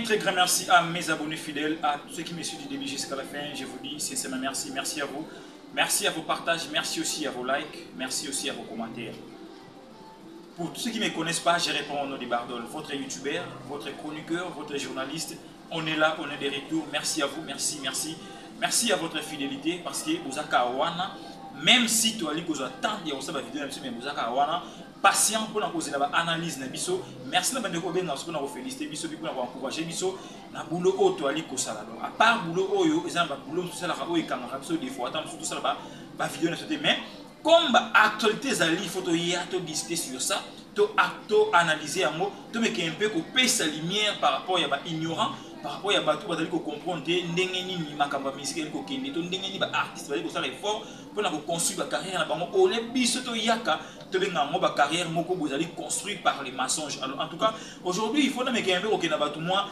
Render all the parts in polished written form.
Un très grand merci à mes abonnés fidèles, à tous ceux qui me suivent du début jusqu'à la fin. Je vous dis sincèrement merci. Merci à vous. Merci à vos partages. Merci aussi à vos likes. Merci aussi à vos commentaires. Pour tous ceux qui ne me connaissent pas, je réponds au nom de Bardol, votre youtubeur, votre chroniqueur, votre journaliste. On est là, on est de retour. Merci à vous. Merci, merci. Merci à votre fidélité parce que vous avez même si tu as dit que vous attendez à la vidéo, mais vous avez patient pour poser l'analyse na biso. Merci na bandeko ben na soko féliciter biso bi pour encourager biso na boulot o to ali ko sala. À part boulot oyo, ezamba boulot tout ça la ko ekanga biso des fois attendre tout ça ba vidéo na sauter mais comme actualité zali il faut to ya to discuter sur ça, to analyser un mot, to mettre un peu couper sa lumière par rapport à ba ignorant. Par rapport à bateau, vous allez comprendre que ndengeni ni makamba musique ko kende to ndengeni ba artiste va ko faire effort pour na construire ba carrière na bango o le biso to yaka to benga ngo ba carrière moko vous allez construire par les mensonges. Alors en tout cas aujourd'hui il faut na meka mbé na bato moi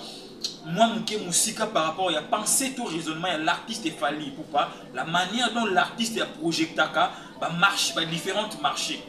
muke musika par rapport à penser tout raisonnement à l'artiste est fallu pour pas la manière dont l'artiste a projeté ba marche ba différents marchés.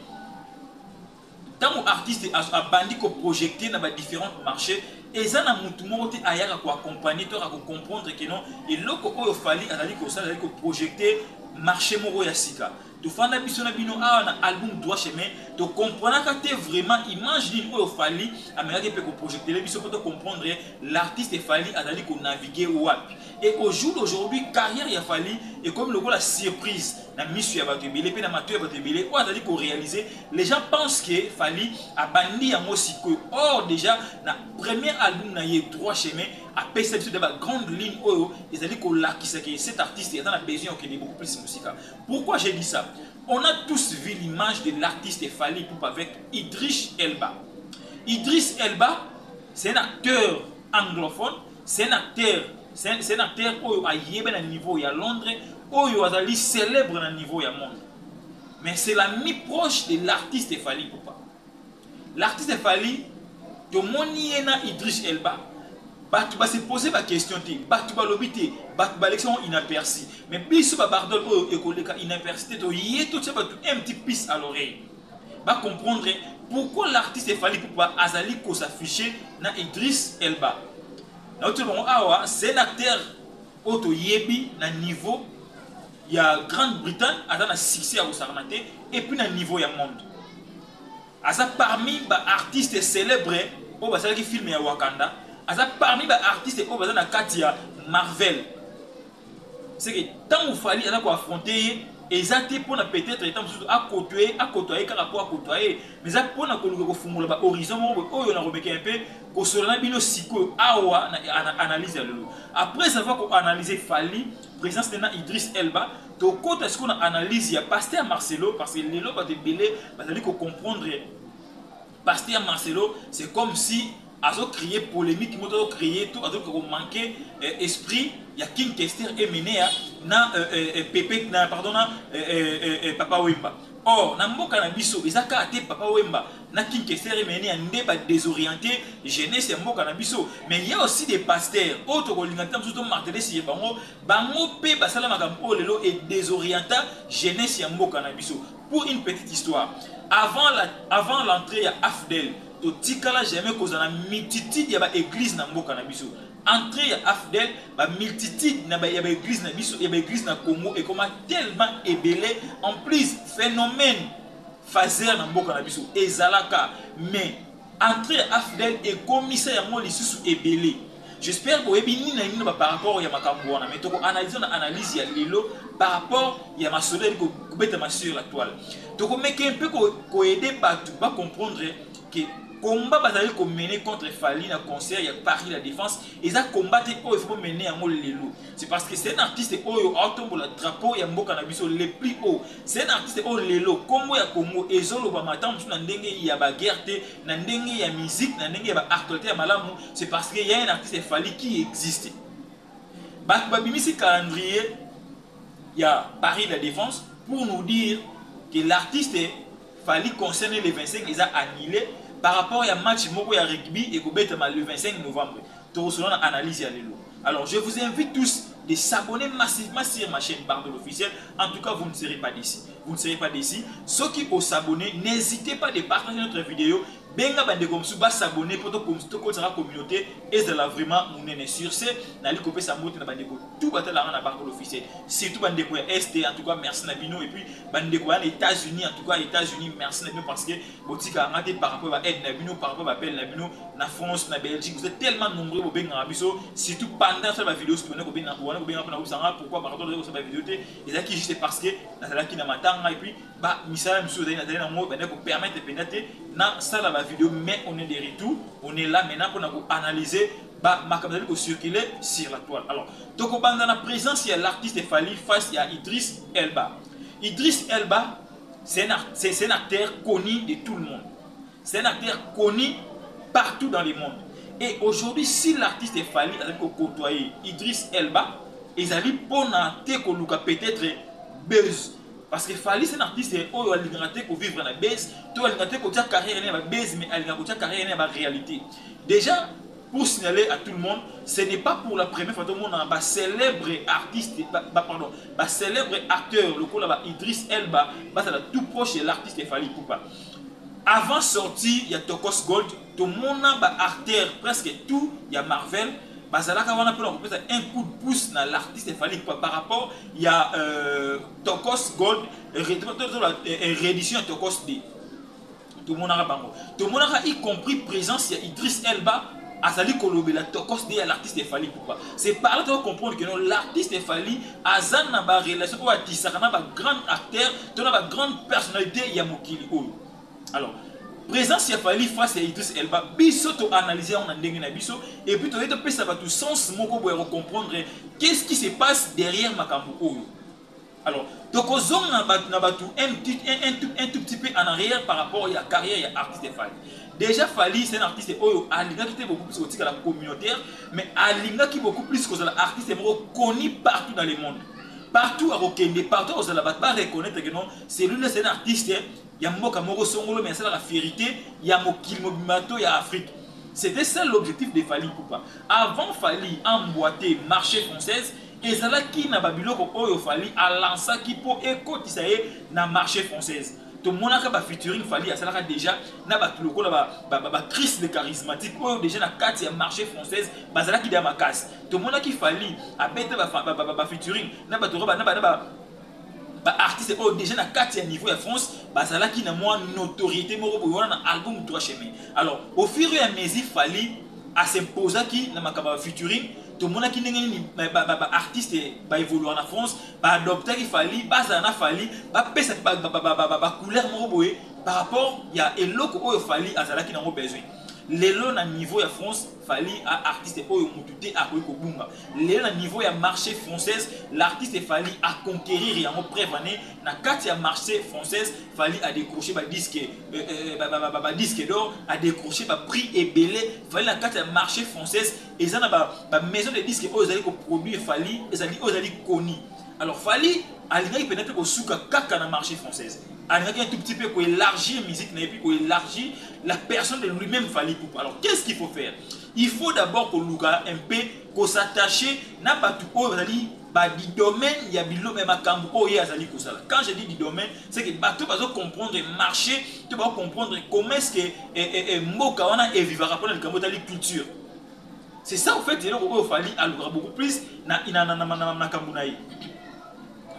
Tant que l'artiste a bandi ko projeter na ba différents marchés et ça na mutu moko te ayaka ko accompagner to ko comprendre que non et loko oyo fali azali ko ça azali ko projeter marché moko ya sika to fanda biso na bino awa na album droit chemin to comprendre ka te vraiment image ni oyo fali ameka pe ko projeter biso pour to comprendre l'artiste fali azali ko naviguer wapi et au jour d'aujourd'hui carrière ya fali et comme le la surprise na misu ya bato ebele pe na mato ya bato ebele o azali ko réaliser les gens pensent que fali a bandi yango siko or déjà na premier album na ye droit chemin a perception de la grande ligne oyo ezali ko lakisa que cet artiste est dans la besoin qu'il ait beaucoup plus musique. Pourquoi j'ai dit ça? On a tous vu l'image de l'artiste Fally Ipupa avec Idriss Elba. Idriss Elba, c'est un acteur anglophone, c'est un acteur oyo a yebe na niveau ya Londres, oyo azali célèbre na niveau ya monde. Mais c'est l'ami proche de l'artiste Fally Ipupa. L'artiste Fally, to moni na Idriss Elba, tu vas se poser la question, tu vas l'obiter, tu vas l'élection inaperçue. Mais biso ba bardol oyo ekoleka inaperçue, to yé tout ça un petit piste à l'oreille. Va comprendre pourquoi l'artiste Fally Ipupa azali ko s'afficher na Idriss Elba. Notre bon awa, c'est un acteur auto yebi na niveau ya Grande-Bretagne, a un succès à Osarmate et puis na niveau ya monde. Asa parmi ba artistes célèbres au basala qui filme ya Wakanda. Parmi les artistes qui sont Katia Marvel, c'est que tant qu'il fallait affronter exactement pour peut-être à côtoyer car rapport à côtoyer mais ça pour na horizon on a remarqué un peu que sur la bino siko awa analyse après avoir analysé Fally présence de Idriss Elba to côté ce qu'on a analysé il Pasteur Marcelo parce que les lots de belé va comprendre Pasteur Marcelo c'est comme si azo créé polémique, il a créé tout, azo manqué esprit, il y a King Kester et Menea na Pepe na pardon na Papa Wemba. Or na mboka na biso ezaka ate Papa Wemba na King Kester et Menea ndeba désorienté jeunesse ya mboka na biso mais il y a aussi des pasteurs autres kolingata msuto marteler si bango pe basala makambo lelo et désorienta jeunesse ya mboka na biso. Pour une petite histoire, avant l'entrée à Afdel to tikala jamais cause na multitude ya ba église na mboka na biso entrée ya Afdel ba multitude na ba ya ba église na biso ya ba église na Congo et comment tellement ébélé en plus phénomène phaser na mboka na biso ezalaka mais entrée ya Afdel et commissaire ya mo lisusu ébélé. J'espère que vous avez par rapport à Makambo, mais tu analyse une analyse lilo par rapport à ma soleil que ma sur la toile. Donc on met un peu aider à comprendre que combat bazali ko mener contre Fally na concert ya Paris la défense et ça combattre il faut mener à lelo. C'est parce que c'est un artiste oyo autombo la drapeau ya mboka na biso le plus haut. C'est un artiste oyo lelo Congo ya Congo ezolo ba matam na ndenge ya ba guerre na ndenge ya musique na ndenge ya ba actualité ya malamu c'est parce que y a un artiste Fally qui existe. Ba bimisi calendrier ya Paris la défense pour nous dire que l'artiste Fally concerné les 25 ils a annulé par rapport à match moko ya rugby et le 25 novembre. Tout selon l'analyse ya lelo. Alors je vous invite tous de s'abonner massivement sur ma chaîne Bardol officielle. En tout cas, vous ne serez pas déçus. Vous ne serez pas déçus. Ceux qui ont s'abonner, n'hésitez pas de partager notre vidéo benga bande comme ça ba s'abonner pour to sera communauté et c'est là vraiment mon sur ce na li copé sa moto na bande ko tout batal la na barre officiel surtout bande ko ST en tout cas merci na bino et puis bande ko les États-Unis en tout cas États-Unis merci na bino parce que botika ngate par rapport à aide na bino par rapport à appel na bino na France na Belgique vous êtes tellement nombreux au benga biso surtout pendant cette vidéo sur ko benga pourquoi par rapport à cette vidéo et ça qui juste parce que na la qui na matanga et puis ba misala miso na mo bande ko permettre peut-être na ça la vidéo mais on est de retour on est là maintenant pour analyser bah ma caméra qui circuler sur la toile. Alors donc au la présence il y a l'artiste Fally face à Idriss Elba. Idriss Elba c'est un acteur connu de tout le monde, c'est un acteur connu partout dans le monde. Et aujourd'hui si l'artiste Fally a côtoyé Idriss Elba ils allaient pour peut-être buzz. Parce que Fally c'est un artiste qui a vivre la base, qui a carrière dans base, mais il a carrière dans la réalité. Déjà, pour signaler à tout le monde, ce n'est pas pour la première fois que tout le monde a un célèbre artiste, pardon, un célèbre acteur, le coup là, Idriss Elba, c'est tout proche de l'artiste Fally Ipupa. Avant sortie, il y a Tokos Gold, tout le monde a un acteur, presque tout, il y a Marvel. Bazalaka on a un coup de pouce dans l'artiste Fally par rapport il y a Tokos Gold réédition Tokos D. Tout le monde a y compris présence il y a Idriss Elba Azali Kolobe la Tokos D à l'artiste Fally pourquoi c'est par là que comprendre que l'artiste Fally Azan na ba relation ou artiste na ba grand acteur to na ba grande personnalité ya mokili oyo. Alors présence il Fally face à Idriss Elba biso to analyser on a ndenge na biso et puis to ete ça va tout sens moko pour comprendre qu'est-ce qui se passe derrière makambo oyo. Alors donc ozong na batu un tout petit peu en arrière par rapport à la carrière ya artiste Fally. Déjà Fally c'est un artiste oyo alinga qui était beaucoup plus au la communautaire mais alinga qui beaucoup plus que l'artiste connu partout dans le monde. Partout à Rokende, partout aux Alabat, pas reconnaître que non, c'est lui c'est un artiste. Il y a Moka Moro Songolo, mais c'est la vérité. Il y a Mokilmo Bimato, il y a Afrique. C'était ça l'objectif de Fally Ipupa. Avant Fally emboîter marché française, et c'est là qui n'a pas bilo ko Fally a lancé qui pour écouter ça y est dans marché française. Tout le monde a featuring Fally, ça là déjà n'a pas tout le coup là crise de charismatique déjà na carte ya marché française, bazala qui dans ma casse. Tout le monde qui Fally a bête featuring n'a pas tout artiste déjà na carte ya niveau ya France, bazala qui na moins notoriété moro pour un album droit chemin. Alors au fur et à mesure Fally a s'imposer qui na makaba featuring tout le monde qui n'est pas artiste va évoluer en France, va adopter il Fally, bazana Fally, va passer couleur moroboé par rapport il y a eloko oyo Fally azala qui n'a pas besoin. Lelo na niveau ya France Fally a artiste oyo mututé a ko bunga. Lelo na niveau ya marché française l'artiste Fally a conquérir et en prévané na carte ya marché française Fally a décroché disque disque d'or a décroché prix et belé Fally na carte ya marché française et ça na maison de disques oyo zali ko produire Fally et zali ozali koni. Alors Fally alinga peut-être ko suka kaka na marché française. Alinga un tout petit peu ko élargir musique et puis ko élargir la personne de lui-même Fally Ipupa. Alors qu'est-ce qu'il faut faire? Il faut d'abord que Luga un peu qu'on s'attache n'a pas tout au du domaine il y a bilo même makambo oyo azali kosala. Quand je dis du domaine c'est que bato bazo comprendre le marché, tu vas comprendre comment est-ce que mboka wana et vivra rapport le kambo tali culture. C'est ça en fait il faut Fally alura beaucoup plus na kambo na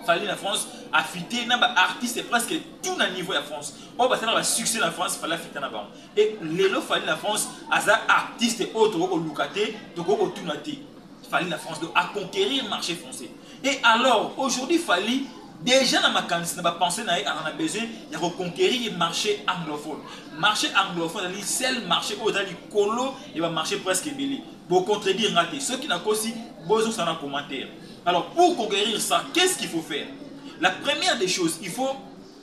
Fally la France a fité na ba artiste presque tout na niveau ya France. On va faire le succès la France Fally fité na ba. Et lelo Fally la France aza artiste autre ko lukate to ko tunate. Fally la France a conquérir le marché français. Et alors aujourd'hui Fally déjà dans ma pensée on a besoin de reconquérir le marché anglophone. Marché anglophone c'est le marché où dans le colo et va marcher presque belé. Pour contredire raté ceux qui n'a pas aussi besoin ça dans commentaire. Alors pour conquérir ça, qu'est-ce qu'il faut faire? La première des choses, il faut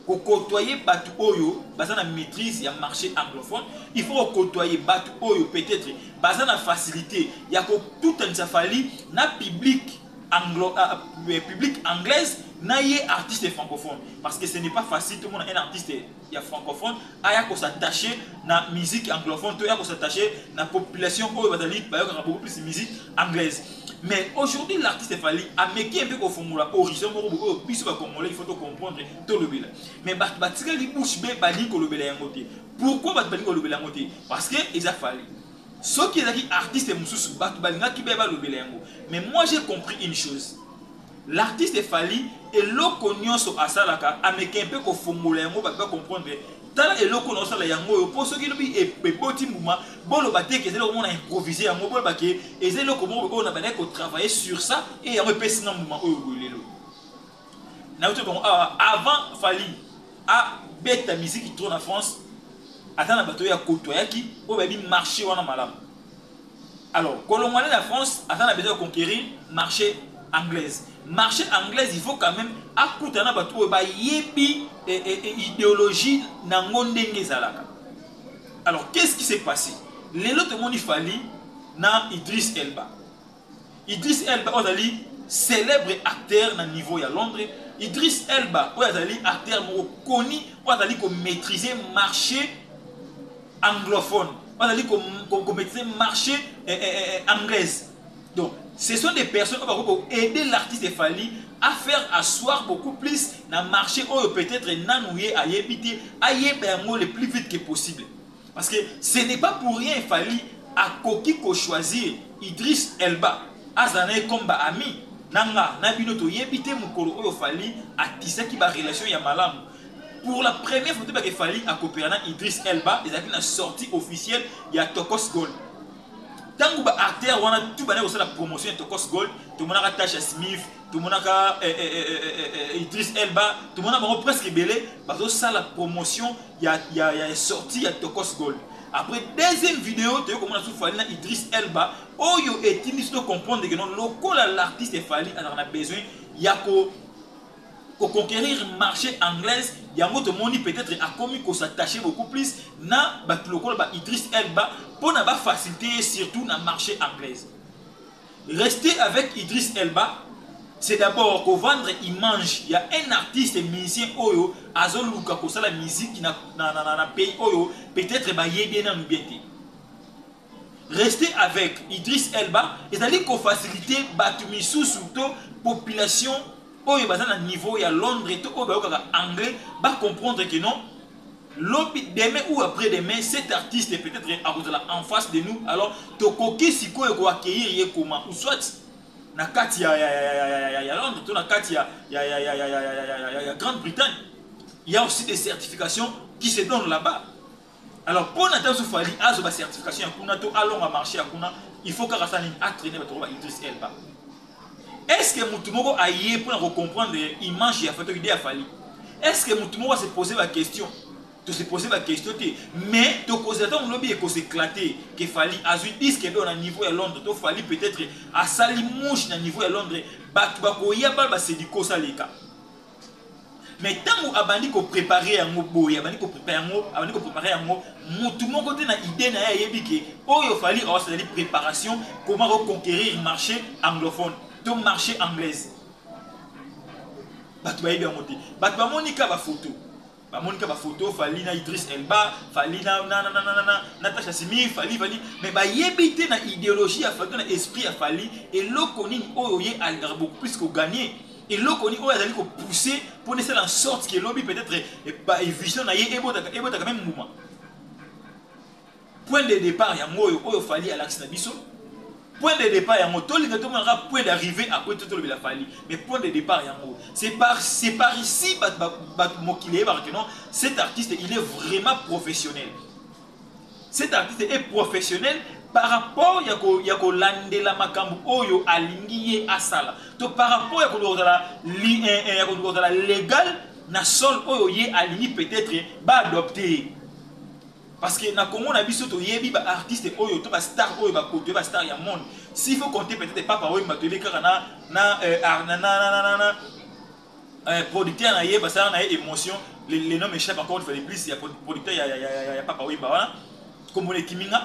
côtoyer Batu Oyo, basana maîtrise, il y a marché anglophone, il faut côtoyer Batu Oyo peut-être, basana facilité, il y a tout un Fally, na public anglaise, na yé artiste francophone, parce que ce n'est pas facile, tout le monde est un artiste francophone, il y a s'attacher na musique anglophone, il y a s'attacher na population Oyo, il y a beaucoup plus de musique anglaise. Mais aujourd'hui, l'artiste Fally a méqué un peu au fond horizon, il faut comprendre tout le bien. Mais Batika li bouche be bali ko lobela yangote. Pourquoi bali ko lobela yangote? Parce que ils a fallu. Ceux qui sont artistes mususu balinga ki be ba lobela yango. Mais moi j'ai compris une chose. L'artiste Fally et loko nyonso asalaka a méqué un peu ko fongola yango ba comprendre. Tala eloko na osala yango po soki lobi e boti mouvement bolo baté que eloko mona improviser yango bolo baké eloko mo na bana ko travailler sur ça et yango pesi na mouvement oyo lelo na uto bon avant Fally a beta musique qui tourne en France atana bato ya kotoyaki o ba bi marché wana malamu. Alors kolongwana la France atana besoin de conquérir marché anglaise. Marché anglaise, il faut quand même écouter na bato ba yebi idéologie nango ndenge zalaka. Alors qu'est-ce qui s'est passé? Les autres monde Fally na Idriss Elba. Idriss Elba ozali célèbre acteur na niveau ya Londres. Idriss Elba ozali acteur mo connu ozali ko maîtriser marché anglophone. Ozali ko maîtriser marché anglaise. Donc, ce sont des personnes qui vont aider l'artiste Fally à faire asseoir beaucoup plus dans le marché où peut-être nanouye à yébiter, à yéber le plus vite que possible. Parce que ce n'est pas pour rien Fally à Koki ko choisir Idriss Elba, Azane comme ami, nanga, nabinoto yébiter mukolo oyo Fally à tissa qui ba relation ya malam. Pour la première fois que Fally a coopéré avec Idriss Elba, ils ont une sortie officielle, il y a Tokos Gold. Tant que acteur on a tout bané aussi la promotion de Tokos Gold, tout le monde a Tasha Smith, tout le monde a Idriss Elba, tout le monde a presque belé, parce que ça la promotion il y a sorti il y a Tokos Gold. Après deuxième vidéo, tu vois comment on a tout Fally Idriss Elba, oh yo est inutile de comprendre que non local l'artiste Fally on a besoin il y a pour conquérir le marché anglais, il y a un autre monde peut-être a commis qu'on s'attacher beaucoup plus na local Idriss Elba pour ne pas faciliter surtout dans le marché anglais. Rester avec Idriss Elba, c'est d'abord qu'on vendre image. Il y a un artiste et musicien oyo azol luka ko la musique qui na pays oyo peut-être ba yébien na nubiété. Rester avec Idriss Elba, et d'aller qu'on faciliter batumi surtout population oyo bazana na niveau ya Londres et tout oyo anglais va comprendre que non demain ou après demain cet artiste est peut-être en face de nous alors tokoki sikoyo ko accueillir ye comment ou soit na kati ya Londres to na kati ya Grande-Bretagne il y a aussi des certifications qui se donnent là-bas. Alors pour n'attendre ce Fally azo ba certification ya kuna to allons à marcher à kuna il faut que ça a traîner ba Idriss Elba. Est-ce que Moutoumoko a yé pour comprendre l'image et la idée à Fally? Est-ce que Moutoumoko se poser la question? De se poser la question, mais de cause de lobby et s'éclater que Fally a eu 10 que dans niveau à Londres, to Fally peut-être à sali mouche dans niveau à Londres, batbako yabal ba c'est du cosa les cas. Mais tant que abandi ko préparer un mot boy, abandi ko préparer un mot, Moutoumoko te na idée na yebi que oyo Fally a c'est préparation comment reconquérir le marché anglophone. Marché anglaise. Batu bayebi amote. Batu ba monika ba photo. Ba monika ba photo Fally na Idriss Elba, Fally na Natasha Smith, Fally mais ba yebite na idéologie à Fally na esprit à Fally et lokoni oyo ye a beaucoup plus que gagner. Et lokoni oyo azali ko pousser pour laisser en sorte que lobby peut-être ba vision na ye ebota quand même mouvement. Point de départ ya moyo oyo Fally à l'axe na biso. Point de départ, il y a un point d'arrivée après tout le Fally. Mais point de départ, il y a c'est par ici que non, cet artiste il est vraiment professionnel. Cet artiste est professionnel par rapport à l'andela makambu oyo alingi asala. Donc par rapport à la légal na sol oyo ye alingi peut-être ba adopter. Parce que na Congo na biso to yebi ba artiste oyo to ba star oyo ba côté ba star ya monde. S'il faut compter peut-être papa oyo mateli kaka na producteur na ye ba ça na émotion les noms échappent encore une fois de plus il y a producteur ya papa oyo ba wana comme les kiminga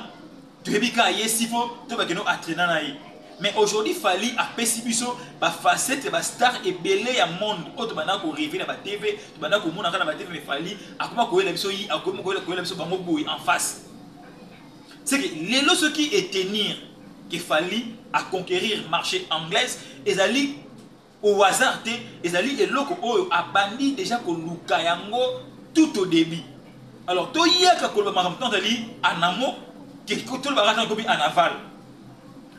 to yebi ka ye s'il faut to ba keno entraîner na ye. Mais aujourd'hui Fally a pesibiso ba facette ba star et belé ya monde auto bana ko révéler na ba TV to bana ko mona kana ba TV mais Fally akoma ko yela biso yi akoma ko yela biso bango boy en face. C'est que les lots qui est tenir qu'il fallait à conquérir le marché anglais. Et ali au hasard, et ali et loko oyo a bandi déjà ko lukayango tout au début. Alors to yaka ko ba makamto ali anamo que tout le barrage comme en aval.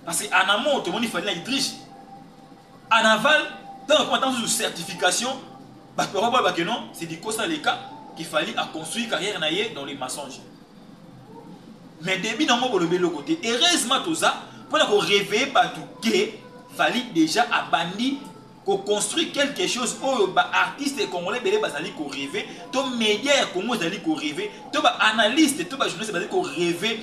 Parce qu'en amont, tout le monde il fallait être riche. En aval, dans une certification, c'est du ça les cas qu'il fallait à construire carrière dans les mensonges. Mais début dans le côté, heureusement tout ça, pour qu'on réveille pas tout qu'il fallait déjà abandonner qu'on construit quelque chose où artiste congolais belé bazali ko rêver, to média congolais bazali ko rêver, to analyste, to journaliste bazali ko rêver.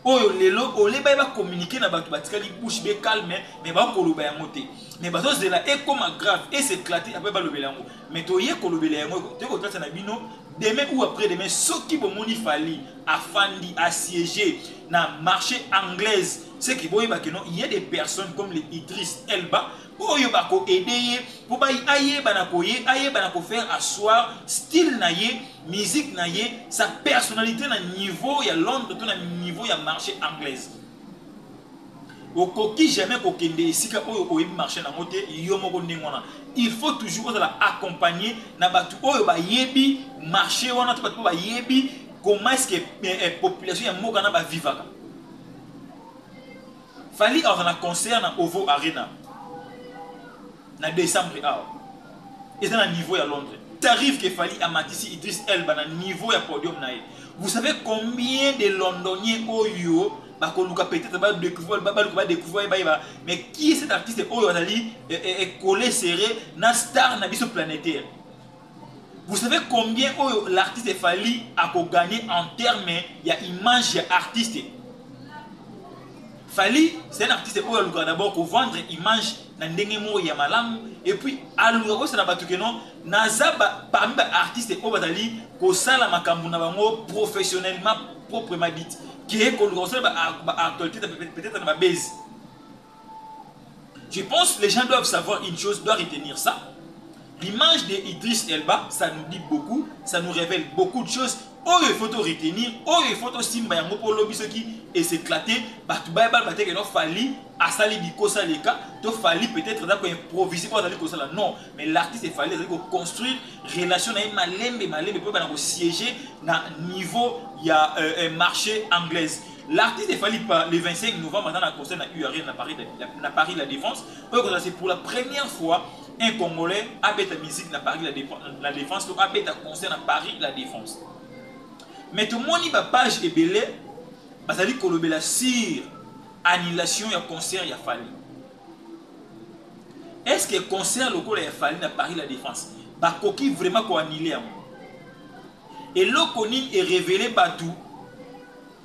Oyo lelo ole ba communiquer na bato batikali bouche be calme mais ba koloba yango te mais bato zela e comme grave et s'éclater après ba lobela yango mais to ye kolobela yango te ko tata na bino demain ou après demain soki bomoni fali afandi assiégé na marché anglaise c'est qui boye ba que non il y a des personnes comme les Idriss Elba oyo ba ko aider pour ba aye bana ko faire asseoir style na ye musique na ye sa personnalité na niveau ya Londres to na niveau ya marché anglaise okoki jamais ko kende esika oyo oyi marché na moté yo moko ndengona il faut toujours la accompagner na batu oyo ba yebi marché wana to batu ba yebi comment est-ce que population ya moko na ba vivaka fali dans un concert na Ovo Arena na décembre et c'est à niveau à Londres. Ça arrive qu'il fallait à Matissi Idriss Elba na niveau à podium nae. Vous savez combien de Londoniens oyo ba ko luka peut-être ba découvrir mais qui est cet artiste oyo azali est collé serré na star na biso planétaire. Vous savez combien oyo l'artiste fallait à ko gagner en termes ya image ya artiste. Fali, c'est un artiste qui a d'abord pour vendre image dans ndenge ya malamu et puis aluka ça na batu que non nazaba parmi les artistes qui bazali ko sala makambu na bango professionnellement proprement dit qui est ko luka ba actualité peut-être na ba base. Je pense que les gens doivent savoir une chose, doivent retenir ça. L'image d'Idriss Elba, ça nous dit beaucoup, ça nous révèle beaucoup de choses. Oh, il faut retenir, oh, il faut simba yango pour lobby ce qui et s'éclater, batu baibal baté que non fali à sali biko saleka, to fali peut-être d'accord improviser pour aller comme ça non, mais l'artiste il fallait construire relation avec malembe pour ba siéger na niveau il y a un marché anglaise. L'artiste il fallait pas le 25 novembre dans la concert na URL na Paris la Défense, c'est pour la première fois un Congolais a bête musique na Paris la Défense, to a bête concert na Paris la Défense. Mais tout le monde a page et belé, basali kolobela sur annulation ya concert ya fali. Est-ce que concert local ya fali na Paris la Défense ba koki vraiment ko annuler am. Et l'okoni est révélé partout.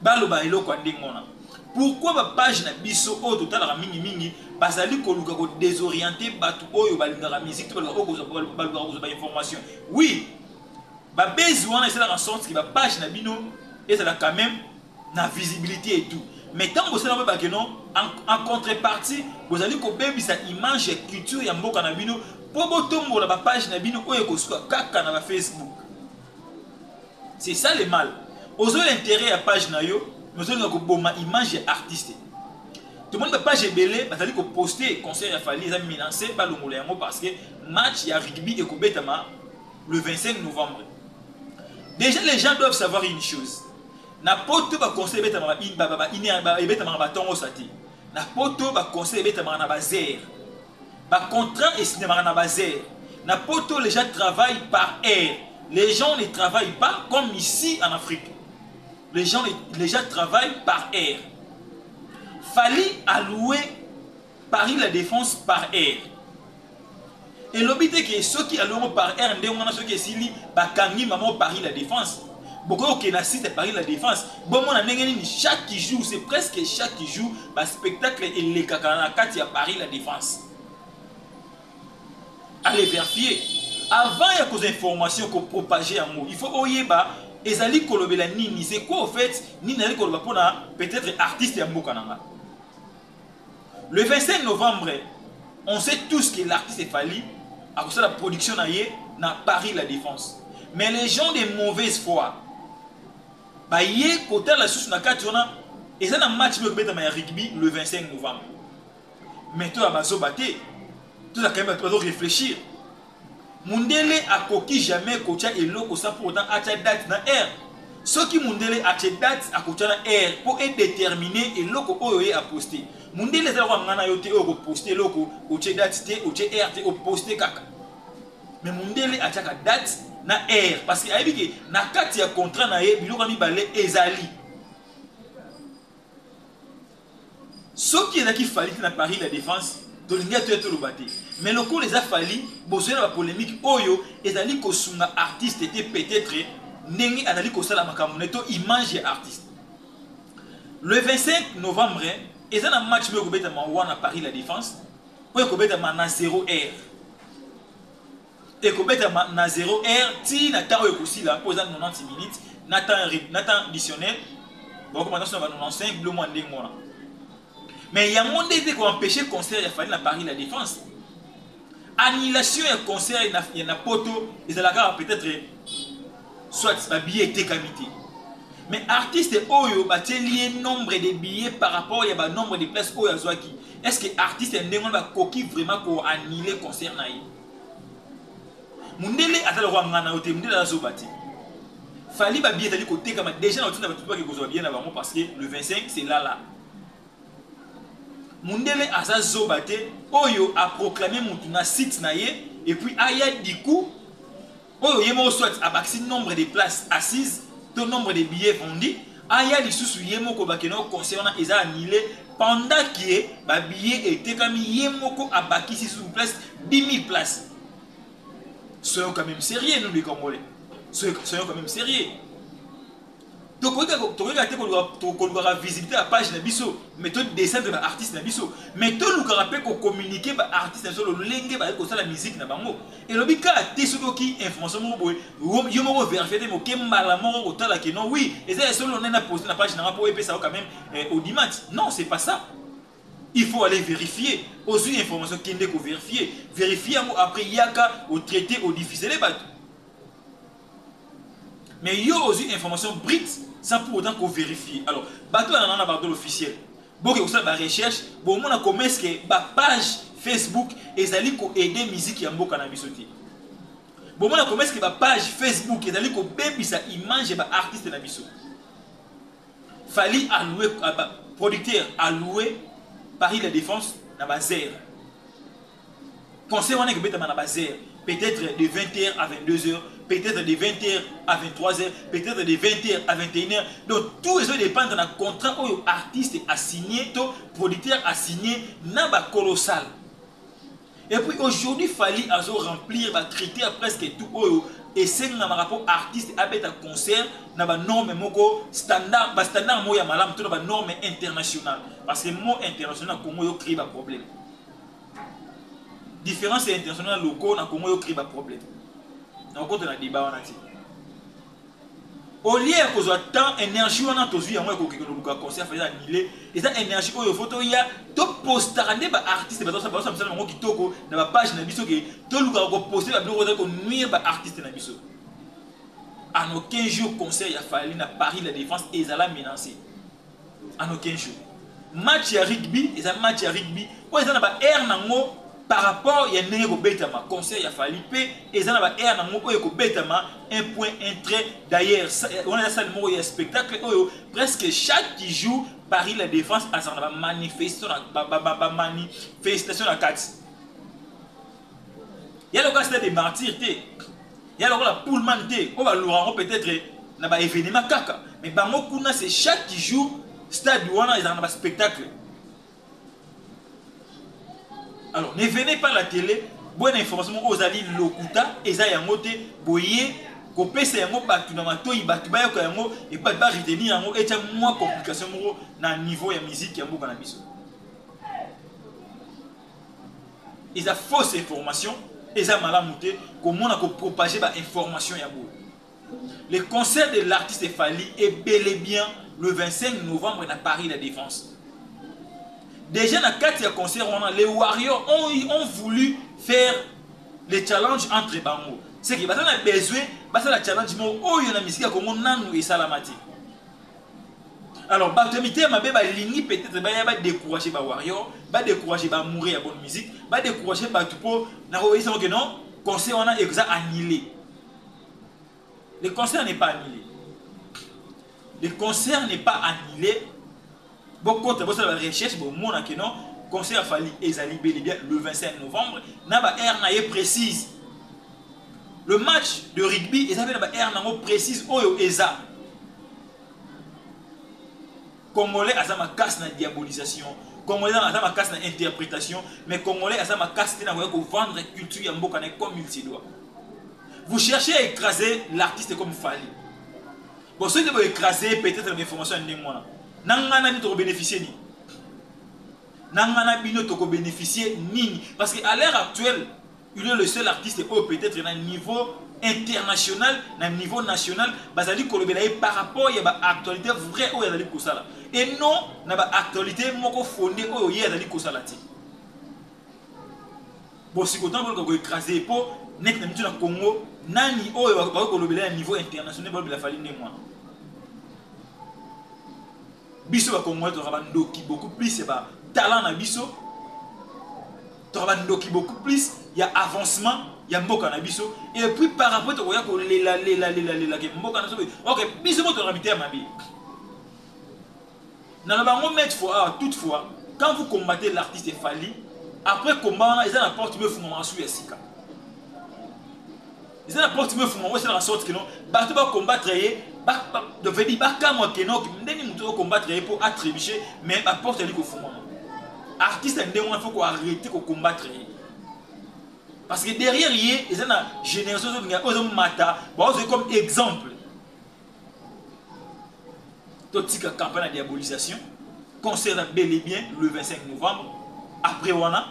Baloba eloko ndengona. Pourquoi ba page na biso o total la mingi basali koluka ko désorienter batu oyo balingaka musique to balingaka information. Oui. Ba besoin c'est la sorte qui va page na bino et ça a quand même na visibilité et tout mais tant que ça n'a pas que non en contrepartie vous allez ko bebi sa image et culture ya mboka na bino po botombo la page na bino oyo ko suka kaka na Facebook c'est ça le mal ozo l'intérêt à page na yo nous allons ko boma image et artiste tout le monde va page belé bazali ko poster concert ya fali za menacer ba longola yango parce que match ya rugby et ko betama le 25 novembre. Déjà, les gens doivent savoir une chose. N'importe quoi conseil beta mara beta mara tongo sati. N'importe quoi conseil beta mara na bazer. Ba contrat et cinéma na bazer. N'importe les gens travaillent par heure. Les gens ne travaillent pas comme ici en Afrique. Les gens travaillent par heure. Fallait allouer Paris la Défense par heure. Et l'obité que ceux qui allouent par heure, ceux qui sont bakangi maman Paris la Défense. Beaucoup qui naissent Paris la Défense. Bon, mon chaque jour, c'est presque chaque jour, le spectacle et les kakanakati à Paris la Défense. Allez vérifier. Avant, il y a des informations qu'on propager en mots. Il faut oyeba. Ezali kolobela nini. C'est quoi au fait? Nini ali koloba pona peut-être artiste ya mbokananga. Le 25 novembre, on sait tous que l'artiste est fallu à cause de la production na Paris la Défense. Mais les gens de mauvaise foi, bah yé côté la source na katona Et ça, un match de rugby le 25 novembre. Mais toi, tu as quand même réfléchir. Mundele a coquille jamais coaché et l'eau ça pour autant à date dans air. Ce qui Mundele a date à coacher dans air pour être déterminé et l'eau que a posté. Mundele est là yote au posté l'eau coaché date té coaché air té au posté kaka. Mais Mundele a date na air parce que ayebi que na kati ya contrat na ye biloko mi balé ezali. Ce qui est là qui fallait na Paris la défense. Mais le coup les a fallu, besoin de la polémique, oyo, et d'aller que son artiste était peut-être n'engi anali ko sala makamuneto image artiste. Le 25 novembre, et ça un match me kobeta ma wana Paris la défense, pour kobeta ma na 0 R. Et kobeta ma na 0 R, ti na temps aussi là, pour 90 minutes, na temps additionnel, bon comment ça va 95 le mois ndenge mona. Mais il y a un monde qui a empêché le concert, il a fallu à Paris la défense. Annulation et concert, il y a un poteau, ils ont peut-être soit un billet était comité. Mais artiste Oyo, bah lié nombre de billets par rapport à nombre de places Oyo Azwaki. Est-ce que artiste est un coquille vraiment pour annuler le concert naï? Mundele a le roi ngana ote mundele la zobati. Fali ba billet tali côté comme déjà on a pas que bien avant parce que le 25 c'est là. Mundele aza zobate Oyo a proclamé mutuna site naye et puis aya diku Oyo yemo soit abaxi nombre de places assises, ton nombre de billets vendus, aya lisusu yemo ko bakeno concernant eza annulé pendant que ba billet était comme yemo ko abaki sous place 10 000 places. Soyons quand même sérieux nous les Congolais. Soyons quand même sérieux. Donc, tu regardes la visibilité à la page de Bisso, mais tu descends de l'artiste de Bisso. Mais tu rappelles qu'on communique avec l'artiste de Bisso, le la musique. Et le but, tu sais qui information, tu peux vérifier que malalement, oui, et c'est ça qu'on a posté la page pour épaissir quand même au dimanche. Non, c'est pas ça. Il faut aller vérifier. Aux informations qu'il faut vérifier. Vérifier après, il y a au traité, au diffuser les bateaux. Mais il y a aussi information brite sans pour autant qu'on vérifie. Alors, bateau on a un bateau officiel. Bon, que vous savez la recherche, bon, on a commencé que la page Facebook et allé ko aider musique ya mboka na bisoti. Bon, on a commencé que la page Facebook et allé ko baby sa image ba artiste na biso. Fallait allouer producteur allouer Paris la défense na bazer. Conseil on est que beta na bazer. Peut-être de 20h à 22h, peut-être de 20h à 23h, peut-être de 20h à 21h. Donc, tout ça dépend d'un contrat où l'artiste a signé, le producteur a signé, n'a pas colossal. Et puis aujourd'hui, il fallait remplir, traiter presque tout. Et c'est un rapport artiste avec un concert, n'a pas norme standard, standard moya malam, tout n'a norme internationale. Parce que le mot international, comment il crée un problème. Différence internationale locaux na Congo yo crée ba problème. Na ko na débat wana ti. Au lieu que soit tant énergie on a tozu yango ko ke concert faisait annuler et ça énergie oyo photo ya to postarande ba artiste ba ça ça ngo kitoko na ba page na biso ke to luka ko poster ba biloko ko nuire ba artiste na biso. En aucun jour concert ya fallu na Paris la défense et ça l'a menacé. En aucun jour. Match ya rugby et ça match ya rugby o ça na ba air nango par rapport, il y a un conseil, il a fallu payer, et ça va être un point, un trait. D'ailleurs, on a ça le spectacle, presque chaque jour, Paris la défense a une manifestation à 4. Il y a le cas des martyrs, il y a le cas de la Pullman, on va l'ouranger peut-être dans un événement caca. Mais c'est chaque jour, stade où on a un spectacle. Alors, ne venez pas à la télé, bonne information aux alliés lokuta, et ça y a un mot, boyer, copier c'est un mot, batu dans ma toile, batu baya ko yango, et pas de retenir un mot, et tiens moins complication dans le niveau de musique qui est un mot cannabis. Ils ont fausse information, ils ont malamouté, comment on a propagé l'information. Le concert de l'artiste Fally est bel et bien le 25 novembre à Paris la Défense. Déjà dans 4 concerts, les Warriors ont voulu faire le challenge entre bango. C'est qu'ils ont besoin de le challenge, mais il y a une musique qui est salamati. Alors, Batomité m'a ligne peut-être va décourager les warriors, va décourager les mourir à bonne musique, va décourager les tout na que non, concert on a annulé. Le concert n'est pas annulé. Le concert n'est pas annulé. Beaucoup de recherche, bon, mon que non, concert a fallu exaliber le 25 novembre. N'a pas air naïe précise. Le match de rugby, ils avaient une air précise. Oyo eza. Congolais a ma casse na diabolisation. Congolais a ma casse na interprétation. Mais Congolais a ma casse na vendre la culture yamboka comme il se doit. Vous cherchez à écraser l'artiste comme Fali. Bon, ceux qui vont écraser peut-être l'information en démoin. Nangana ni to bénéficier ni. Nangana bino to bénéficier ni. Parce qu'à l'heure actuelle, il est le seul artiste peut-être à un niveau international, à un niveau national, bazali kolobelaye par rapport à l'actualité vraie ou yazali kosala. Et non, na ba actualité moko fondée ou yazali kosala ti. Bon, si content pour écraser po net na mitu na Congo, nani o ba kolobelaye à niveau international ba la fali moi. Biso ba Congo to rabandoki beaucoup plus ba talent na biso. To rabandoki beaucoup plus, il y a avancement. Il y a mboka na biso et puis par rapport à oya ko lela ke mboka na so OK biso mo to rabité ma vie na ba ngo mettre fois toutefois quand vous combattez l'artiste Fali après combat ils ont la porte me fuma masu ya sika ils ont la porte me fuma c'est la sorte que non ba to ba combattre ba de veut dire ba ka mo que non ndeni muto combattre pour attribuer mais ba porte ali ko fuma artiste ndeni on faut ko arrêter ko combattre. Parce que derrière, il y a une génération qui est mata, comme exemple. Toute la campagne de diabolisation, concerne bel et bien le 25 novembre. Après, on a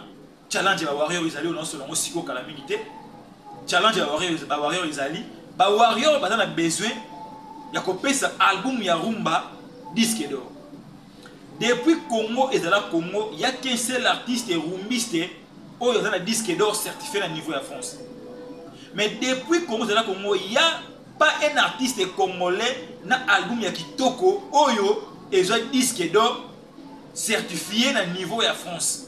challenge à Warrior, ils allaient au selon Siko Calamité. Challenge à Warrior, ils allaient. Warrior, on a besoin, il y a coupé ce album Yarumba, disque d'or. Depuis Congo et la Congo, il n'y a qu'un seul artiste rumbiste. Oh, il y a un disque d'or certifié à niveau de la France. Mais depuis Congo, il n'y a pas un artiste congolais dans l'album Kitoko, oh, il y a un disque d'or certifié à niveau de la France.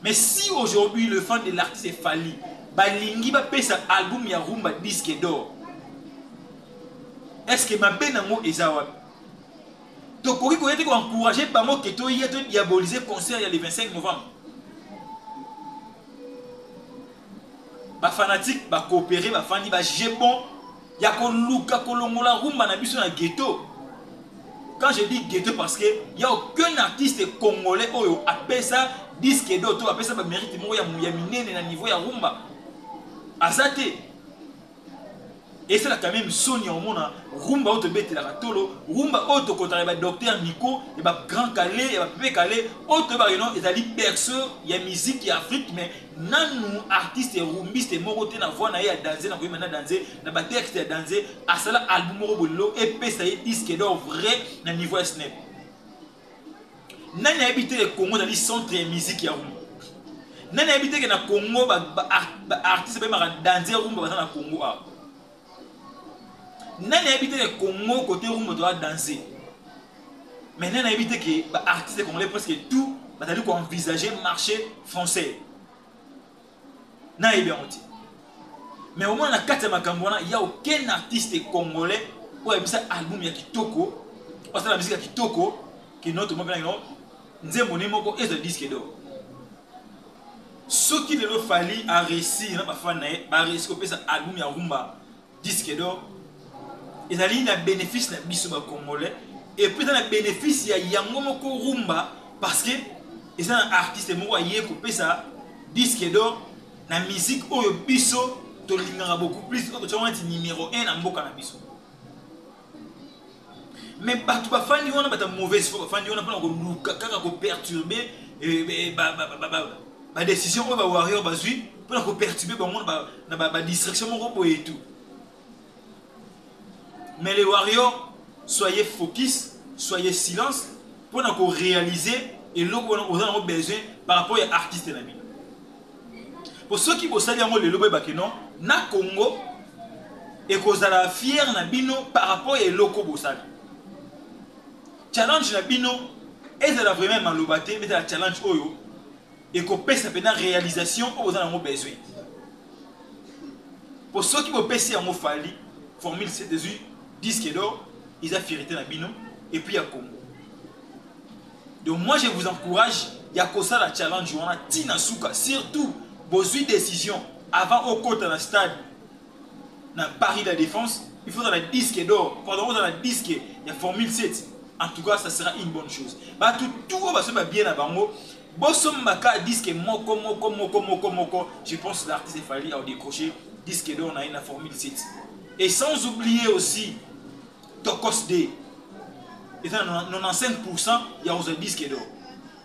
Mais si aujourd'hui le fan de l'artiste est Fali, Balingi va payer cet album Yarumba disque d'or, est-ce que ma benango est zawab? Tokori ko yete ko encourager par moi que to yete diaboliser concert le 25 novembre. Ba fanatique ba coopérer ba fani ba jebon ya ko luka ko longola rumba na biso na ghetto. Quand je dis ghetto parce que il y a aucun artiste congolais oyo appelle ça disque d'or to appelle ça ba mérite mo ya minene na niveau ya rumba azate. Et c'est là quand même Sonia au monde rumba auto bête la tolo rumba auto contre le docteur Nico et ba grand calé et ba bébé calé auto ba non et ali berceau il y a musique qui Afrique mais nanou artiste rumbiste moroté na voix na ya danser na ko maintenant danser na ba texte ya danser à cela album robolo et pesa y disque d'or vrai na niveau snap nani habité le Congo dans les centres de musique ya rumba nani habité que na Congo ba artiste ba ma danser rumba na Congo a nani habité le Congo côté rumba doit danser mais nani habité que les artistes congolais presque tout va aller envisager marché français nani bien on dit mais au moins na carte makambona il y a aucun artiste congolais pour émettre album ya kitoko parce que la musique ya kitoko qui notre moment non nzembo ni moko est un disque d'or ce qui le fallait a réussi na ba fan na ba réussi ko pesa album ya rumba disque d'or. Ils ont un bénéfice na biso ba congolais et puis dans le bénéfice il y a yango moko rumba parce que ils ont un artiste moko yé couper ça disque d'or na musique oyo biso to linganga beaucoup plus que tu vois numéro 1 na mboka na biso mais batu ba fani wana bata mauvaise foi fani wana pona ko luka kaka ko perturber ba décision oyo ba warrior bazui pona ko perturber ba monde ba distraction moko et tout. Mais les warriors, soyez focus, soyez silence pour nous réaliser et là où on a besoin par rapport à l'artiste. Pour ceux qui possèdent les lobes bakeno, na Congo et qu'on a fier na bino par rapport à loko bosali. challenge na bino ezala vraiment malobate mais la challenge oyo et ko pesa pena réalisation o vous en avez besoin pour ceux qui vont pesa en fali formule c'est dessus disque d'or ils a fierté na bino et puis à Congo. Donc moi je vous encourage il y a ça la challenge on a tina suka surtout besoin décision avant au côté dans le stade dans Paris de la Défense il faut dans la disque d'or pendant dans la disque il y a formule 7 en tout cas ça sera une bonne chose bah tout va se bien à bango bosom maka disque moko je pense que l'artiste fallait a décroché disque d'or on a une formule 7 et sans oublier aussi Tokos D et ça 95% il y a aussi disque d'or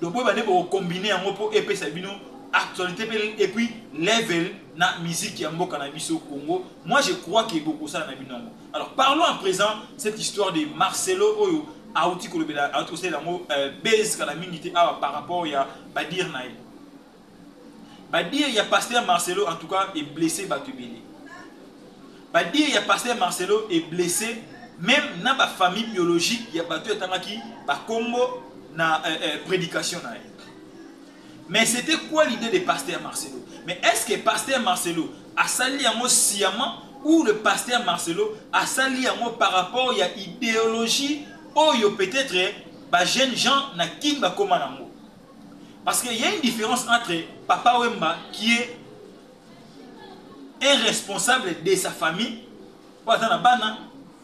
donc vous allez combiner en pour épée sabino actualité et puis level na musique qui a mboka na biso Congo. Moi je crois qu'il y a beaucoup ça na binongo. Alors parlons à présent cette histoire de Marcelo Oyo Aouti Kolobela Aouti c'est la mot base kana mingi par rapport à Badir Naï. Badir il y a pasteur Marcelo en tout cas est blessé Batubili. Badir il y a pasteur Marcelo est blessé même dans la famille biologique il y a battu Tanaki ba Congo na prédication naï. Mais c'était quoi l'idée de pasteur Marcelo? Mais est-ce que pasteur Marcelo a sali en mot sciemment ou le pasteur Marcelo a sali en mot par rapport à l'idéologie ou peut-être les jeunes gens na kimba comme un mot? Parce qu'il y a une différence entre Papa Wemba qui est un responsable de sa famille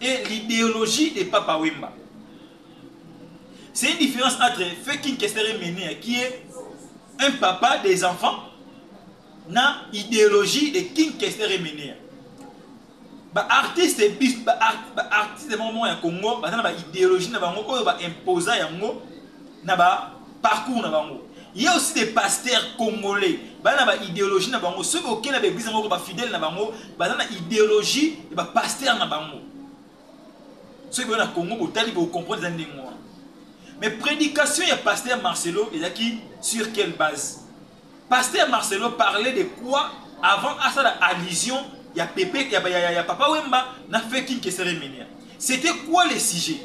et l'idéologie de Papa Wemba. C'est une différence entre Fekin Kestere Mene qui est un papa des enfants na idéologie de King Kester Menia. Ba artiste de moment ya Congo ba na ba idéologie na bango oyo ba imposer yango na ba parcours na bango. Il y a aussi des pasteurs congolais ba na ba idéologie na bango ceux qui na ba église bango ba fidèle na bango ba na idéologie et ba pasteur na bango. Ceux qui na Congo bo tali bo comprendre ça ndenge. Mais prédication, il y a pasteur Marcelo, et qui sur quelle base? Pasteur Marcelo parlait de quoi avant à ça l'allusion, il y a Pépé, il y a Papa Wemba, n'a fait qu'une question rémunérée. C'était quoi les sujets?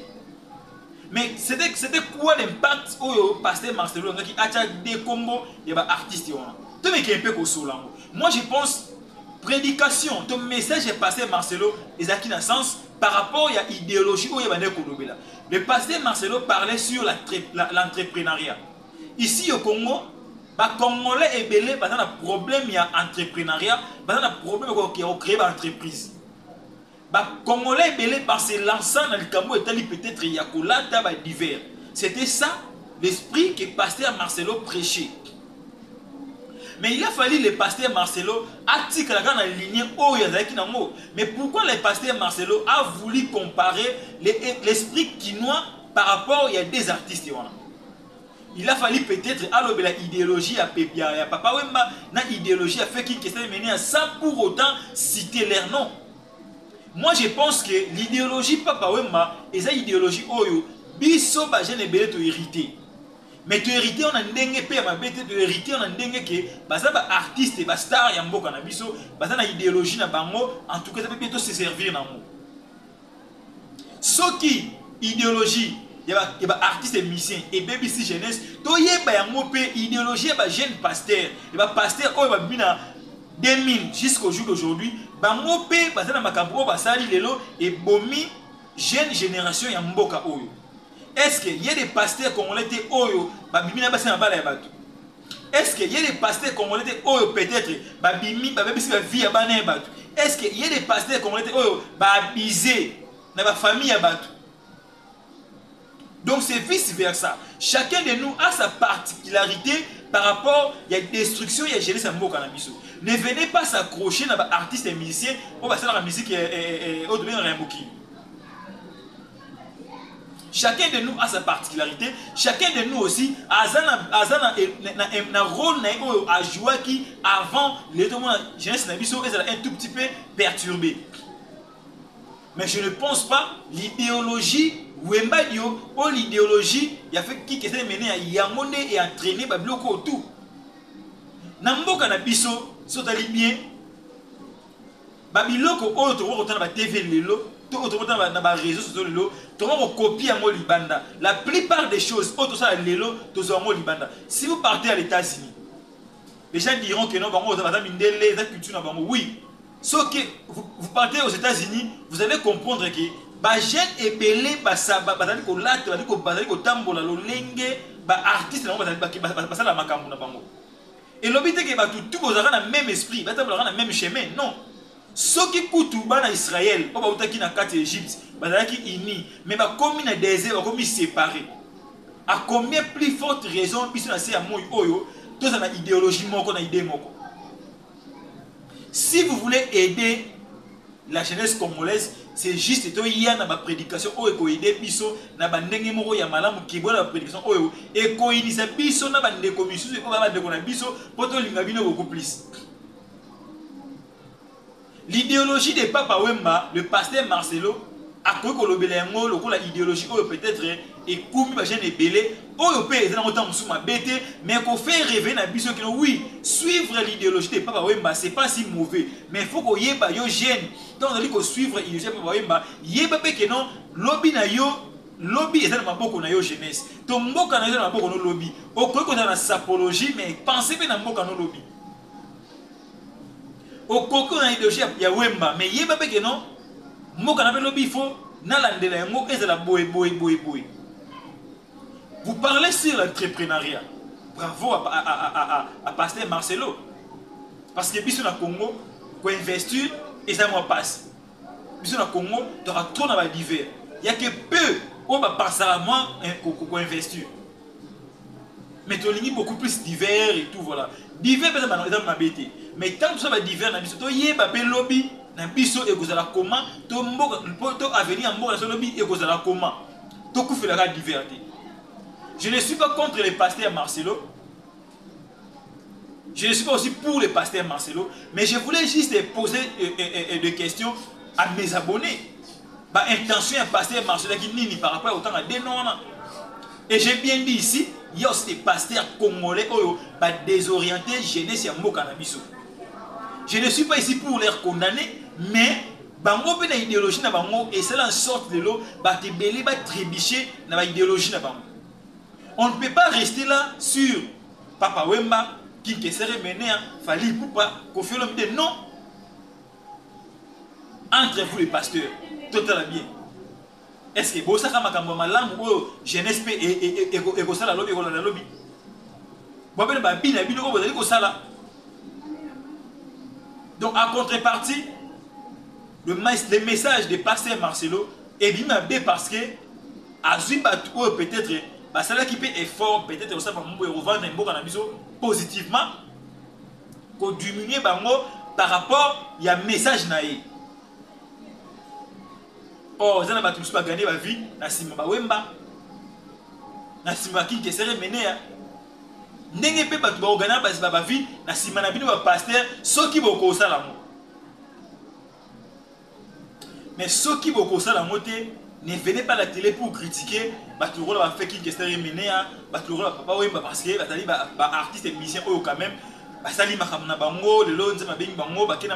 Mais c'était quoi l'impact au pasteur Marcelo qui a des combos, il y a des artistes. Tout le qui est un peu comme ça. Moi je pense, prédication, ton message est pasteur Marcelo, et ça qui n'a sens par rapport à l'idéologie où il y a des combos. Le pasteur Marcelo parlait sur l'entrepreneuriat. Ici au Congo, les Congolais et Belé, ils ont un problème de l'entrepreneuriat, ils ont un problème de créer une entreprise. Les Congolais et Belé, parce que l'ensemble dans le Cambo est peut-être il y a divers. C'était ça l'esprit que le pasteur Marcelo prêchait. Mais il a fallu le pasteur Marcelo article la ligne où il y a mais pourquoi le pasteur Marcelo a voulu comparer l'esprit quinois par rapport à des artistes? Il a fallu peut-être allober l'idéologie à Papa Wemba, na idéologie à fait qui s'est mené sans pour autant citer leur nom. Moi je pense que l'idéologie Papa Wemba est une idéologie oyo biso ba jeune belé to hérité. Mais tu hérité on a ndenge pe ma bête de hérité on a ndenge que baza ba artiste ba star ya mboka na biso baza na idéologie na bango en tout cas ça peut bientôt se servir na mo. Soki idéologie ya ba artiste et musicien et BBC jeunesse to yeba yango pe idéologie ba jeune pasteur et ba pasteur oyo ba bina 2000 jusqu'au jour d'aujourd'hui bango pe baza na makambo ba sali lelo et bomi jeune génération ya mboka oyo. Est-ce qu'il y a des pasteurs congolais qui oyo babimi na basi na bala ya bato? Est-ce qu'il y a des pasteurs congolais qui oyo peut-être babimi babisi ba vie ya bana ya bato? Est-ce qu'il y a des pasteurs congolais qui oyo babisé na ba famille ya bato? Donc c'est vice versa. Chacun de nous a sa particularité par rapport à la destruction et à gérer sa mboka na biso. Ne venez pas s'accrocher na ba artiste et musicien pour passer la musique et au domaine remboki. Chacun de nous a sa particularité. Chacun de nous aussi a un rôle à jouer qui, avant, les jeunesse est un tout petit peu perturbé. Mais je ne pense pas l'idéologie Wemba Dio ou l'idéologie il y a fait qui s'est mené à Yamone et entraîné par bloc autour. Namboka na biso sotali bien. Babiloko oyo to ko tana ba TV lelo dans les réseaux sociaux, tu vas copier en Libanda. La plupart des choses, si vous partez à l'États-Unis, les gens diront que non, oui. Sauf que vous partez aux États-Unis, vous allez comprendre que les jeunes épelés, artistes, et l'objet est que tout le monde a le même esprit, le même chemin. Non. Ceux qui coûtent en Israël, pas qui na carte Égypte, qui unis, mais comme dans désert, comme séparés. À combien plus forte raison puis na c'est à moi oyo, tous na idéologie moko na idée moko. Si vous voulez aider la jeunesse congolaise, c'est juste que il y a ma prédication oyo ko aider biso na bandenge moko ya malamu ki bona prédication oyo et ko inisa biso na bande commission ko ba ndeko na biso poto linga bino beaucoup plus. L'idéologie de Papa Wemba, le pasteur Marcelo, a cru que l'idéologie peut-être est comme les gens belé, ou peut être autant bêté, mais qu'on fait rêver na biso que oui, suivre l'idéologie de Papa Wemba, c'est pas si mauvais, mais il faut qu'on y ait pas yo gêne. Donc on dit que suivre l'idéologie de Papa Wemba, y ait pas que non, lobby na yo, lobby est dans ma boko na yo jeunesse. Ton mboka na yo dans ma boko no lobby. Au cru qu'on a la sapologie, mais pensez bien na mboka no lobby. Au coco na idéologie ya Wemba, mais y ait pas que non. Moi, quand on lobby, il faut vous parlez sur l'entrepreneuriat. Bravo à Pasteur Marcelo. Parce que biso na Congo, qu'on investit et ça moi passe. Biso na Congo, tu auras trop dans divers. Il n'y a que peu où va passer à moi qu'on investit. Mais tu as beaucoup plus divers et tout voilà. Divers peut-être dans ma bête. Mais tant que ça va divers, tu y a un lobby. Na biso ekozala comment to mboka to avenir en mboka lobby ekozala comment to kufela la diversité. Je ne suis pas contre les pasteurs Marcelo. Je ne suis pas aussi pour les pasteurs Marcelo, mais je voulais juste poser des questions à mes abonnés. Bah intention un pasteur Marcelo qui nini par rapport au temps à des noms. Et j'ai bien dit ici, il y a aussi des pasteurs congolais qui bah désorientés jeunesse ya mboka na biso. Je ne suis pas ici pour les condamner, mais bango pe na idéologie na bango et c'est en sorte de l'eau ba te belé ba trébicher na ba idéologie na bango. On ne peut pas rester là sur Papa Wemba qui serait mené à Fali Poupa Kofi Olomide. Non. Entre vous les pasteurs, totalement bien. Est-ce que bosa kama kamba malamu ou jeunesse pe et ko sala lobby ko la lobby. Bo be ba bina bino ko bozali ko sala. Donc, en contrepartie, le message de pasteur Marcelo est bien parce que, à peut-être, ça là qui peut effort, peut-être, ça va revendre un positivement, pour diminuer par rapport à un message naïf. Or, ça n'a pas gagné ma vie, na Simba Wemba, na Simba qui serait mené à. Ndenge pe batu ba ogana ba vie na sima na bino ba pasteur soki boko sala mo. Mais soki boko sala mo te ne venez pas à la télé pour critiquer batu rôle ba fait qui question mené à batu rôle Papa Wemba parce que batali ba artiste et musicien oyo quand même ba sali makamna bango le lonze ma bengi bango ba kena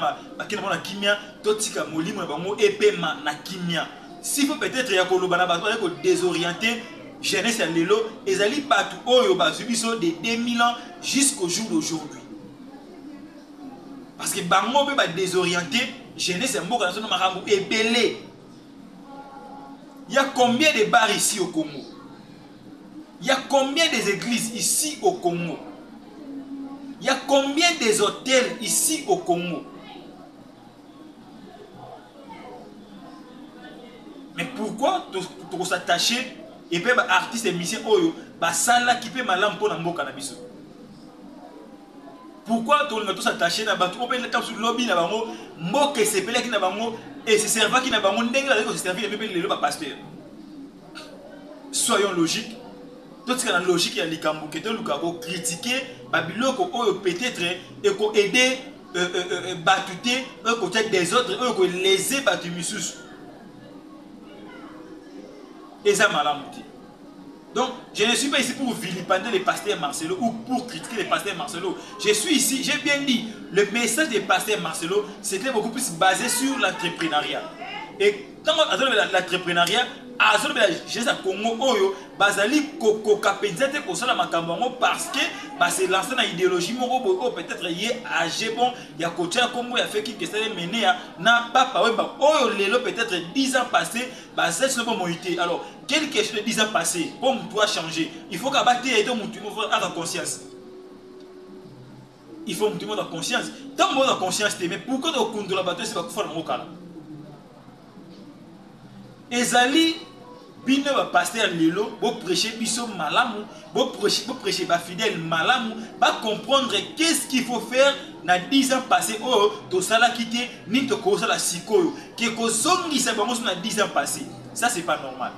bona kimia totika molimo na bango epema na kimia. S'il faut peut-être ya koloba na batu ko désorienter jeunesse à l'élo, et zali partout oyo bazubiso de 2000 ans jusqu'au jour d'aujourd'hui. Parce que bango ba désorienté, jeunesse mboka nazo makambo ebelé. Il y a combien de bars ici au Congo? Il y a combien des églises ici au Congo? Il y a combien des hôtels ici au Congo? Mais pourquoi tu s'attacher et puis artistes et musiciens oyo ba sala qui peut malam pour na mboka na biso? Pourquoi tu ne s'attacher na batu open le sur lobby na bango mboka sepela ki na bango et se serva ki na bango ndenge la ko se servir même le ba pasteur? Soyons logiques. Tout ce qui est la logique ya likambo que te luka ko critiquer ba biloko oyo peut-être et ko aider batuter côté des autres ko léser batu misusu. Et ça m'a l'amouti. Donc, je ne suis pas ici pour vilipender les pasteurs Marcelo ou pour critiquer les pasteurs Marcelo. Je suis ici, j'ai bien dit, le message des pasteurs Marcelo, c'était beaucoup plus basé sur l'entrepreneuriat. et dans l'entrepreneuriat jeunesse à Congo oyo bazali kokapenza te kosala makambo yango parce que se lancer na idéologie moko boyo peut-être yé âgé bon ya kotia Congo ya fait qui ça mené na papa wemba oyo lelo peut-être 10 ans passés bazali sur bon moité. Alors quelque chose de 10 ans passés pour doit changer, il faut qu'abattre et donc tu avoir conscience. Il faut que tout le monde ait conscience. Tant que tout le monde a conscience, mais pourquoi tu as la bataille, c'est pas pour faire le mot. Ezali, bino va pasteur lelo, bo prêcher biso malamu, bo prêcher ba fidèle malamu, ba comprendre qu'est-ce qu'il faut faire na 10 ans passés. Oh, to sala kité, ni to ko sala sikoyo, que ko zongi sa bango na 10 ans passés. Ça c'est pas normal.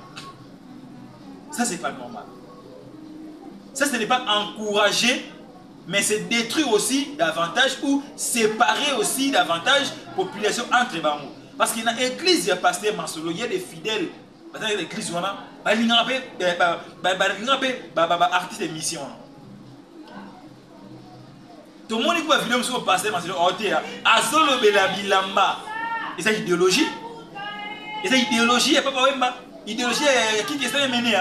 Ça c'est pas normal. Ça ce n'est pas encourager, mais c'est détruire aussi davantage ou séparer aussi davantage la population entre bango. Parce qu'il y a une église, il y a pasteur Marcelo, il y a des fidèles. Parce qu'il y a l'église, il y a artiste de mission. Tout le monde qui va venir sur le pasteur Marcelo, Azolo Belabilamba. Et ça, idéologie. Et ça, idéologie, il n'y a pas idéologie, qui est mené.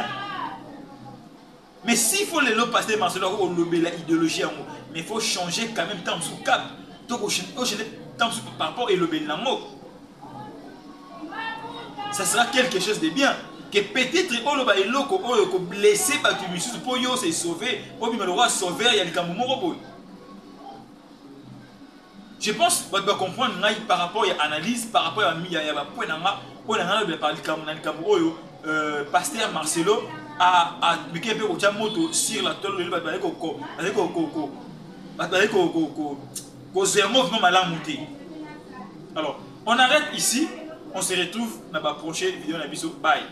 Mais s'il faut le pasteur Marcelo, on le idéologie, mais il faut changer quand même temps sous cap. Donc, on change temps par rapport à le Belango. Ça sera quelque chose de bien. Que peut-être on va blessé par le monsieur pour se sauver, pour le roi sauver, il y a le camoumo. Je pense qu'on doit comprendre par rapport à l'analyse, par rapport à pasteur Marcelo a mis un peu moto sur la tôle alors, on arrête ici. On se retrouve dans la prochaine vidéo. Bye.